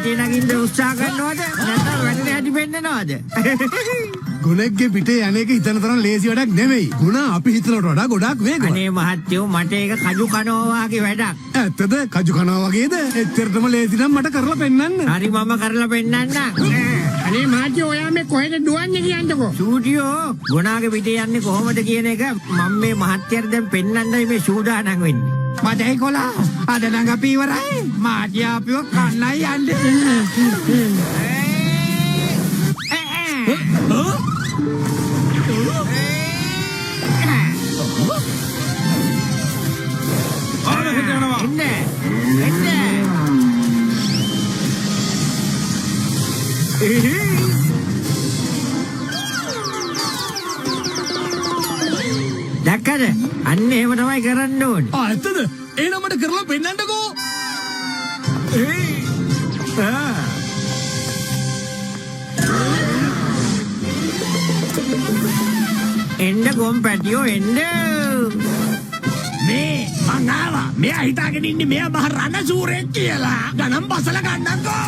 පිටේ නගින්න උත්සාහ කරනවද? නැත්නම් වැඩේ හැටි පෙන්නනවද? ගුණෙක්ගේ පිටේ යන්නේක හිතන තරම් ලේසි වැඩක් නෙමෙයි. ගුණ අපි හිතලට වඩා ගොඩාක් වේගවත්. අනේ මහත්තයෝ මට ඒක කජු කනවා වගේ වැඩක්. ඇත්තද? කජු කනවා වගේද? එච්චරටම ලේසි නම් මට කරලා පෙන්නන්න. හරි මම කරලා පෙන්නන්නම්. අනේ මහත්තයෝ ඔයා මේ කොහෙද දුවන්නේ කියන්නකෝ. ස්ටුඩියෝ ගුණාගේ පිටේ යන්නේ කොහොමද කියන එක මම මේ මහත්තයාට දැන් පෙන්නන්නයි මේ සූදානම් වෙන්නේ. මදයි කොලා අද නම් අපි ඉවරයි. මාත්‍ය අපිව කන්නයි යන්නේ. දැක්කද? අන්න එහෙම තමයි කරන්න ඕනේ. ඇත්තද? එහෙනම් මට කරලා පෙන්නන්නකෝ. එන්න ගොම් පැටියෝ එන්න. මේ මං ආවා. මෙයා හිතාගෙන ඉන්නේ මෙයා මහ රණසූරෙක් කියලා. ගණන් බසලා ගන්නකෝ.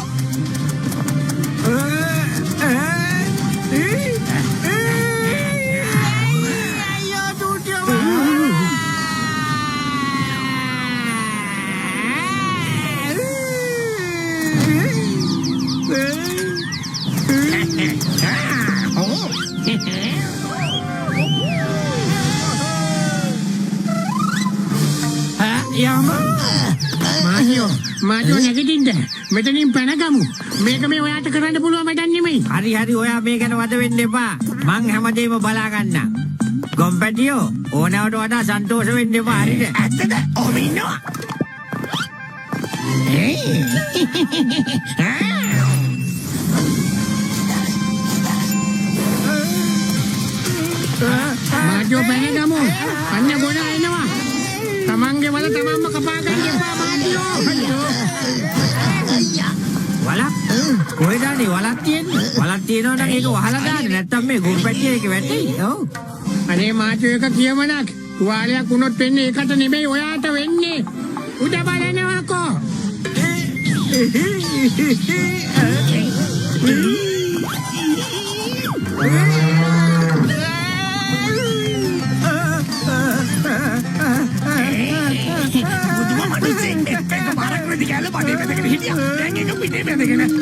මාජෝ නැගිටින්න. මෙතනින් පැනගමු. මේක මේ ඔයාට කරන්න පුළුවන් වැඩක් නෙමෙයි. හරි හරි ඔයා මේ ගැන වද වෙන්න එපා. මං හැමදේම බලා ගන්නම්. ගොම්පැටියෝ ඕනෑවට වඩා සන්තෝෂ වෙන්න එපා. හරිද? ඇත්තද? ඔහොම ඉන්නවා. මාජෝ පැනගමු. අන්න ගොඩ එනවා. තමන්ගේ වල තමන්ම කපා ගන්න එපා මාජෝ. වලක් කොහෙදානේ වලක් තියෙන්නේ? වලක් තියෙනවා නම් ඒක වහලා දාන්න. නැත්තම් මේ ගොම්පැටිය එක වැටෙයි. ඔව්. අනේ මාජෝ එක කියමනක්. තුවාලයක් වුණොත් වෙන්නේ ඒකට නෙමෙයි ඔයාට වෙන්නේ. උඩ බලනවාකෝ.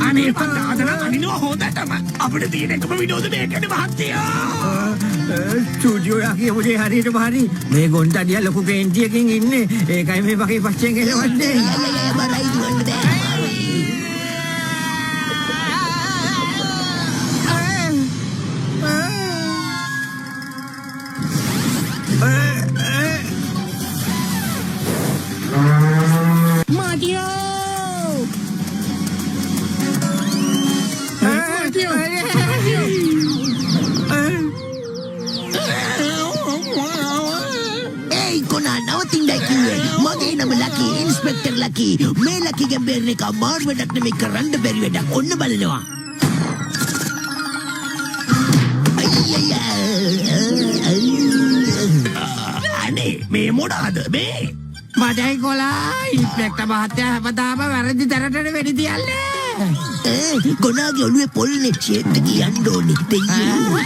අනේ පන්දාදන අනිනවා හොදටම අපිට තියෙන එකම විනෝද මේකනේ මහත්තයෝ. ස්ටුඩියෝ යකේ මුදේ හරියටම හරි. මේ ගොන්ටඩිය ලොකු පේන්ටියකින් ඉන්නේ. ඒකයි මේ වගේ පච්චෙන් එලවන්නේ. බරයි දුවන්න දැන්. මගේ නම ලකි ඉන්ස්පෙක්ටර් ලකි. මේ ලකිගෙන් බේරෙන එක මාර් වැඩක් නෙමෙයි කරන්න බැරි වැඩක්. ඔන්න බලනවා. අනේ මේ මොනවාද මේ? මදයි කොලා ඉන්ස්පෙක්ටර් මහත්තයා හැමදාම වැරදි තැනට වෙඩි තියන්නේ. ගොනාගේ ඔළුවේ පොල්නේ චේත් කියන්න ඕනේ දෙයියෝ.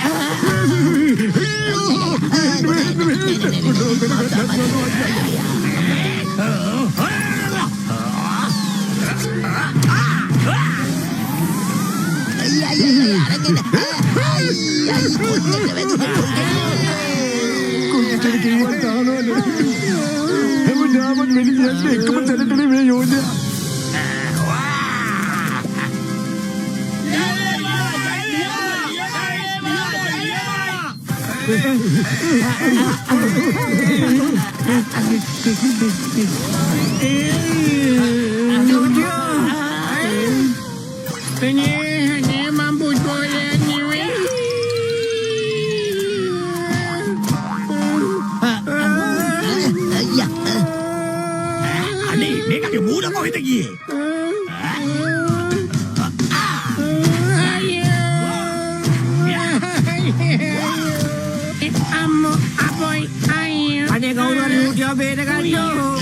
අනේ කවුරුහරි ඌටියා බේර ගන්නෝ.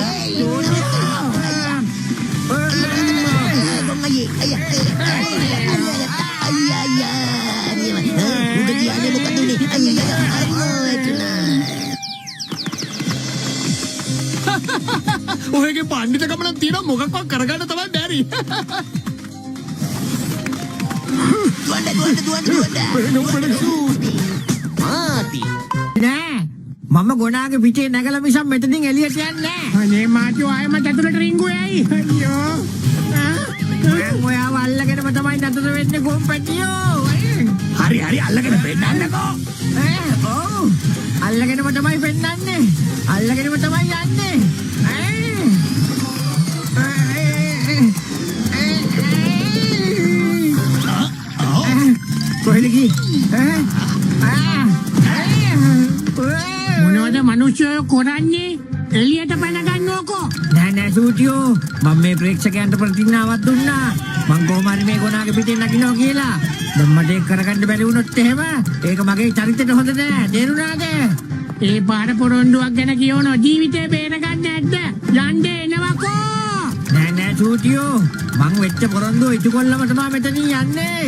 ඔයගේ පණ්ඩිතකම නම් තියෙනවා මොකක්වත් කරගන්න තමයි බැරි. නෑ මම ගොනාගේ පිටේ නැගලා මිසක් මෙතනින් එළියට යන්නේ නෑ. අනේ මාත්‍යෝ ආයෙමත් ඇතුළට රිංගුවේයි. අයියෝ. මම ඔයාව අල්ලගෙනම තමයි නතර වෙන්නේ ගොම්පැටියෝ. හරි අල්ලගෙන පෙන්නන්නකෝ. ඔව් අල්ලගෙනම තමයි පෙන්නන්නේ. අල්ලගෙනම තමයි යන්නේ. කොහෙද ගියේ? මොනවද මිනිස්සුયો කරන්නේ? එළියට පැන ගන්නවකෝ. නෑ සූටියෝ මම මේ ප්‍රේක්ෂකයන්ට ප්‍රතිඥාවක් දුන්නා. මං කොහොම හරි මේ ගොනාගේ පිටින් නගිනවා කියලා. දැන් මට ඒක කරගන්න බැරි වුණොත් එහෙම ඒක මගේ චරිතෙට හොඳ නෑ. තේරුණාද? ඒ පාර පොරොන්දුවක් ගැන කියවන ජීවිතේ බේරගන්න නැද්ද? යන්නේ එනවකෝ. නෑ සූටියෝ මං වෙච්ච පොරොන්දුව ඉටු කොල්ලම තමයි මෙතනින් යන්නේ.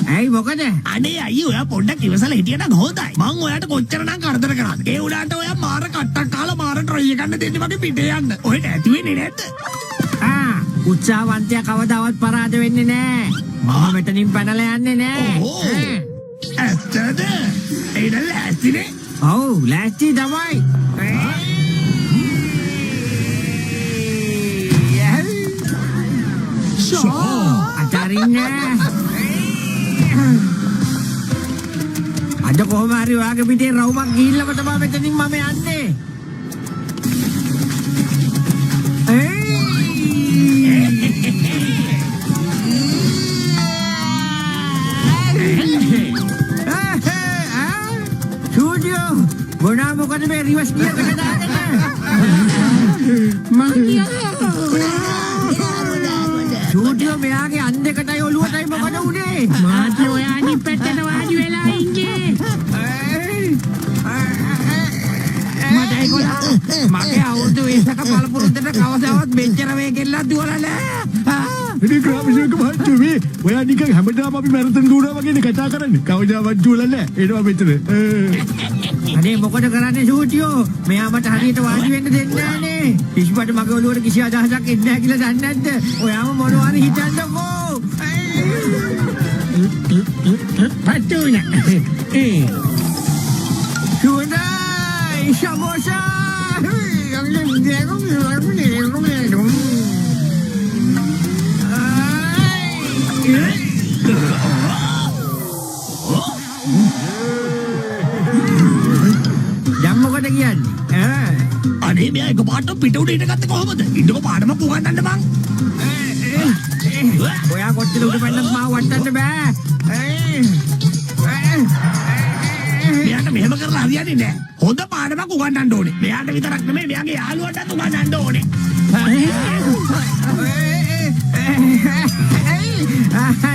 ඇයි මොකද? අනේ අයියේ ඔයා පොඩ්ඩක් ඉවසලා හිටියනම් හොඳයි. මං ඔයාට කොච්චරනම් කරදර කරාද? ඒ උඩට ඔයා මාර කට්ටක් කාලා මාර ට්‍රයි එකක් දෙන්නේ මගේ පිටේ යන්න. ඔය නැති වෙන්නේ නැද්ද? උත්සාහවන්තයා කවදාවත් පරාද වෙන්නේ නෑ. මම මෙතනින් පැනලා යන්නේ නෑ. ඇත්තද? ඒද ලෑස්තිනේ? ඔව් ලෑස්ති තමයි. අතරින්නේ. අද කොහොම හරි ඔයාගේ පිටේ රවුමක් ගිහිල්ලාම තමයි මෙතනින් මම යන්නේ. ස්ටුඩියෝ ගොනා මොකද මේ රිවර්ස් ගියර් එක දාගෙන? ස්ටුඩියෝ මෙයාගේ අන් දෙකටයි ඔළුවටයි මොකද උනේ? මාත්‍යෝ ඔයා අනිත් පැත්තට වාඩි වෙලා ඉන්නේ. මගේ අවුරුදු 20ක පළපුරුද්දට කවදාවත් මෙච්චර වේගෙල්ලක් දුවලා නෑ. ඉතින් ග්‍රාමසේවක මහත්මයා ඔයා නිකන් හැමදාම අපි මැරතන් දුවනවා වගේනේ කතා කරන්නේ. කවදාවත් දුවලා නෑ. එනවා මෙතන. අනේ මොකද කරන්නේ සූටියෝ? මෙයා මට හරියට වාඩි වෙන්න දෙන්නේ නෑනේ. ඉස්පට මගේ ඔළුවට කිසි අදහසක් එන්නේ නැහැ කියලා දන්නේ නැද්ද? ඔයාම මොනවා හරි හිතන්නකෝ. පතුන. සුවඳයි සමෝසා. දැන් මොකද කියන්නේ? අනේ මෙයා එක පාට පිට උඩ ඉඳ ගත්තේ කොහමද? ඉන්නකො පාඩමක් උගන්නන්න බං. ඔයා කොච්චර උඩ පැන්නත් මාව වටන්න බෑ. මෙයාට මෙහෙම කරලා හරියන්නේ නැහැ. හොඳ පාඩමක් උගන්නන්න ඕනේ. මෙයාට විතරක් නෙමෙයි මෙයාගේ යාළුවන්ටත් උගන්නන්න ඕනේ.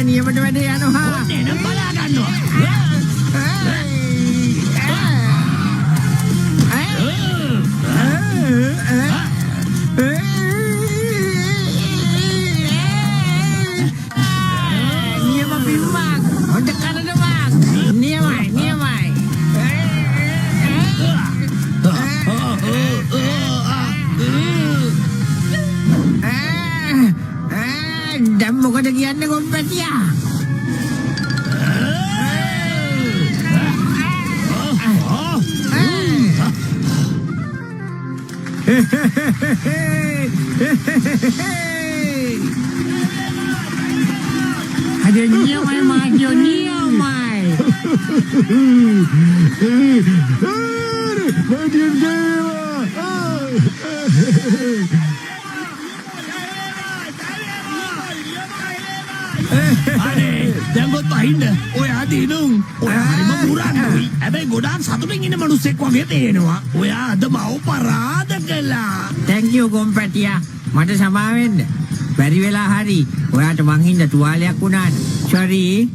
නියමට වැඩේ යනවා. එනම් බලා ගන්නවා. නියම පිම්මක්. හොඳ කරනවා. නියමයි. දැන් මොකද කියන්නේ ගොම්පැටියා? Ada niamai majo niamai. Madian Dewa. අනේ දැන් ගොත් වහින්න. ඔයා දිනුම්. ඔයා හරිම පුරාණයි. හැබැයි ගොඩාක් සතුටින් ඉන්න මිනිස්සෙක් වගේ පේනවා. ඔයා අද මව පරාද කළා. Thank you ගොම්පැටියා. මට සමා වෙන්න. බැරි වෙලා හරි ඔයාට මං හින්දා තුවාලයක් වුණාට. sorry.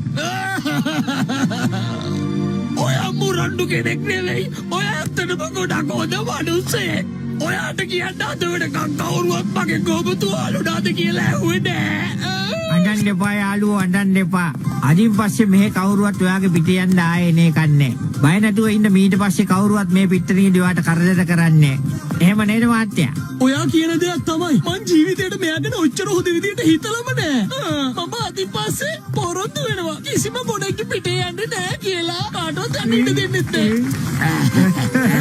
ඔයා මුරණ්ඩු කෙනෙක් නෙවෙයි. ඔයා ඇත්තටම ගොඩක් හොඳ මිනිස්සෙක්. ඔයාට කියන්න අදවටකම් කවුරුවත් මගේ ගොබතුවාලුනාද කියලා ඇහුවේ නෑ. අඬන්න එපා යාළුවෝ අඬන්න එපා. අදින් පස්සේ මෙහෙ කවුරුවත් ඔයාගේ පිටේ යන්න ආයේ එන එකක් නැහැ. බය නැතුව ඉන්න ඊට පස්සේ කවුරුවත් මේ පිටරේ ඔයාට කරදර කරන්නේ නැහැ. එහෙම නේද මහත්තයා? ඔයා කියන දෙයක් තමයි මං ජීවිතේට මෙයා ගැන ඔච්චර හොඳ විදියට හිතලම නෑ. මම අදින් පස්සේ පොරොන්දු වෙනවා කිසිම ගොඩක් පිටේ යන්නේ නෑ කියලා කාටවත් යන්න දෙන්නෙත් නෑ.